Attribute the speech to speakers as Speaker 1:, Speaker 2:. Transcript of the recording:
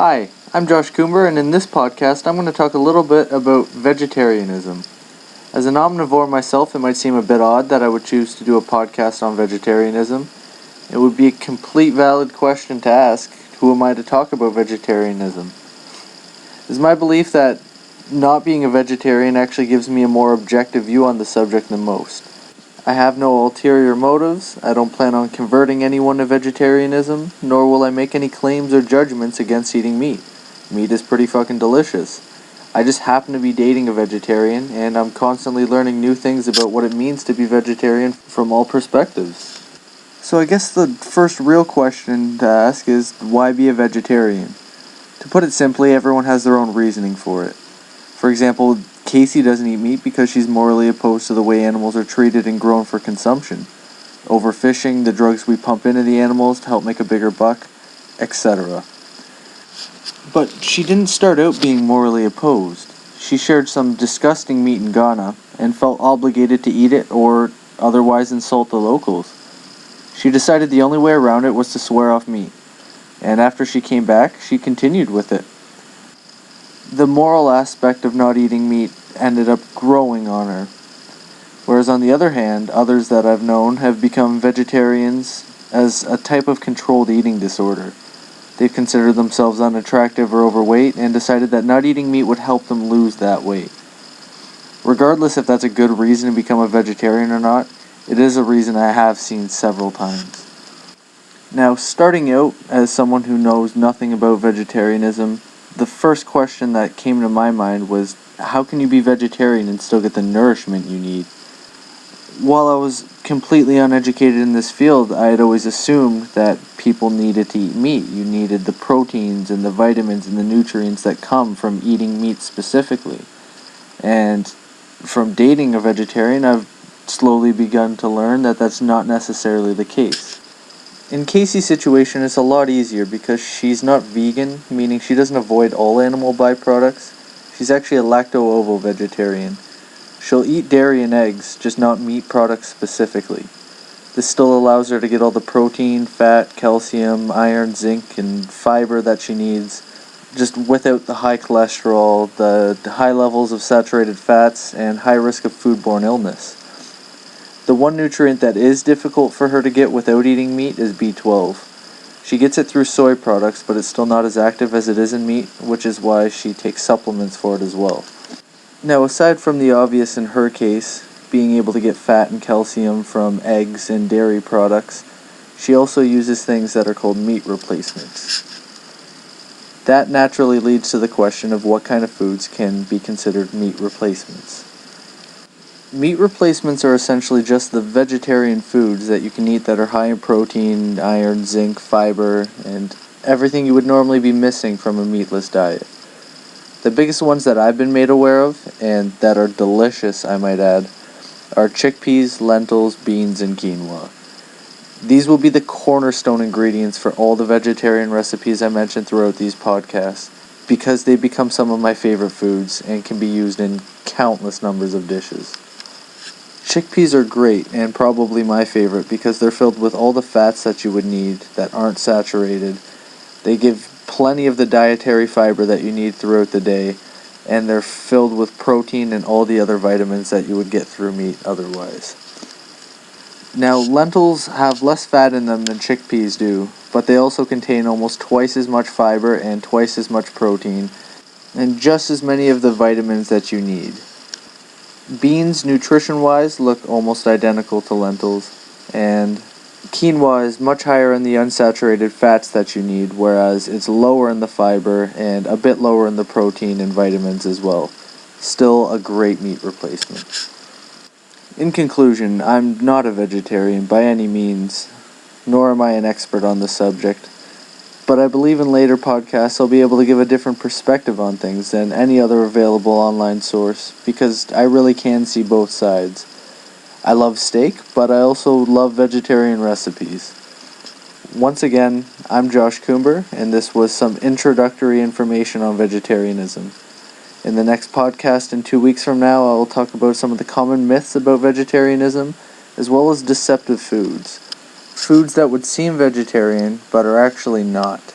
Speaker 1: Hi, I'm Josh Coomer, and in this podcast I'm going to talk a little bit about vegetarianism. As an omnivore myself, it might seem a bit odd that I would choose to do a podcast on vegetarianism. It would be a complete valid question to ask, who am I to talk about vegetarianism? It is my belief that not being a vegetarian actually gives me a more objective view on the subject than most. I have no ulterior motives, I don't plan on converting anyone to vegetarianism, nor will I make any claims or judgments against eating meat. Meat is pretty fucking delicious. I just happen to be dating a vegetarian, and I'm constantly learning new things about what it means to be vegetarian from all perspectives. So I guess the first real question to ask is, why be a vegetarian? To put it simply, everyone has their own reasoning for it. For example, Casey doesn't eat meat because she's morally opposed to the way animals are treated and grown for consumption. Overfishing, the drugs we pump into the animals to help make a bigger buck, etc. But she didn't start out being morally opposed. She shared some disgusting meat in Ghana and felt obligated to eat it or otherwise insult the locals. She decided the only way around it was to swear off meat. And after she came back, she continued with it. The moral aspect of not eating meat ended up growing on her. Whereas on the other hand, others that I've known have become vegetarians as a type of controlled eating disorder. They've considered themselves unattractive or overweight and decided that not eating meat would help them lose that weight. Regardless if that's a good reason to become a vegetarian or not, it is a reason I have seen several times. Now, starting out as someone who knows nothing about vegetarianism, the first question that came to my mind was, how can you be vegetarian and still get the nourishment you need? While I was completely uneducated in this field, I had always assumed that people needed to eat meat. You needed the proteins and the vitamins and the nutrients that come from eating meat specifically. And from dating a vegetarian, I've slowly begun to learn that that's not necessarily the case. In Casey's situation, it's a lot easier because she's not vegan, meaning she doesn't avoid all animal byproducts. She's actually a lacto-ovo vegetarian. She'll eat dairy and eggs, just not meat products specifically. This still allows her to get all the protein, fat, calcium, iron, zinc, and fiber that she needs, just without the high cholesterol, the high levels of saturated fats, and high risk of foodborne illness. The one nutrient that is difficult for her to get without eating meat is B12. She gets it through soy products, but it's still not as active as it is in meat, which is why she takes supplements for it as well. Now, aside from the obvious in her case, being able to get fat and calcium from eggs and dairy products, she also uses things that are called meat replacements. That naturally leads to the question of what kind of foods can be considered meat replacements. Meat replacements are essentially just the vegetarian foods that you can eat that are high in protein, iron, zinc, fiber, and everything you would normally be missing from a meatless diet. The biggest ones that I've been made aware of, and that are delicious, I might add, are chickpeas, lentils, beans, and quinoa. These will be the cornerstone ingredients for all the vegetarian recipes I mentioned throughout these podcasts, because they become some of my favorite foods and can be used in countless numbers of dishes. Chickpeas are great, and probably my favorite, because they're filled with all the fats that you would need that aren't saturated. They give plenty of the dietary fiber that you need throughout the day, and they're filled with protein and all the other vitamins that you would get through meat otherwise. Now, lentils have less fat in them than chickpeas do, but they also contain almost twice as much fiber and twice as much protein, and just as many of the vitamins that you need. Beans, nutrition-wise, look almost identical to lentils, and quinoa is much higher in the unsaturated fats that you need, whereas it's lower in the fiber and a bit lower in the protein and vitamins as well. Still a great meat replacement. In conclusion, I'm not a vegetarian by any means, nor am I an expert on the subject, but I believe in later podcasts I'll be able to give a different perspective on things than any other available online source, because I really can see both sides. I love steak, but I also love vegetarian recipes. Once again, I'm Josh Coomer, and this was some introductory information on vegetarianism. In the next podcast in 2 weeks from now, I will talk about some of the common myths about vegetarianism, as well as deceptive foods. Foods that would seem vegetarian, but are actually not.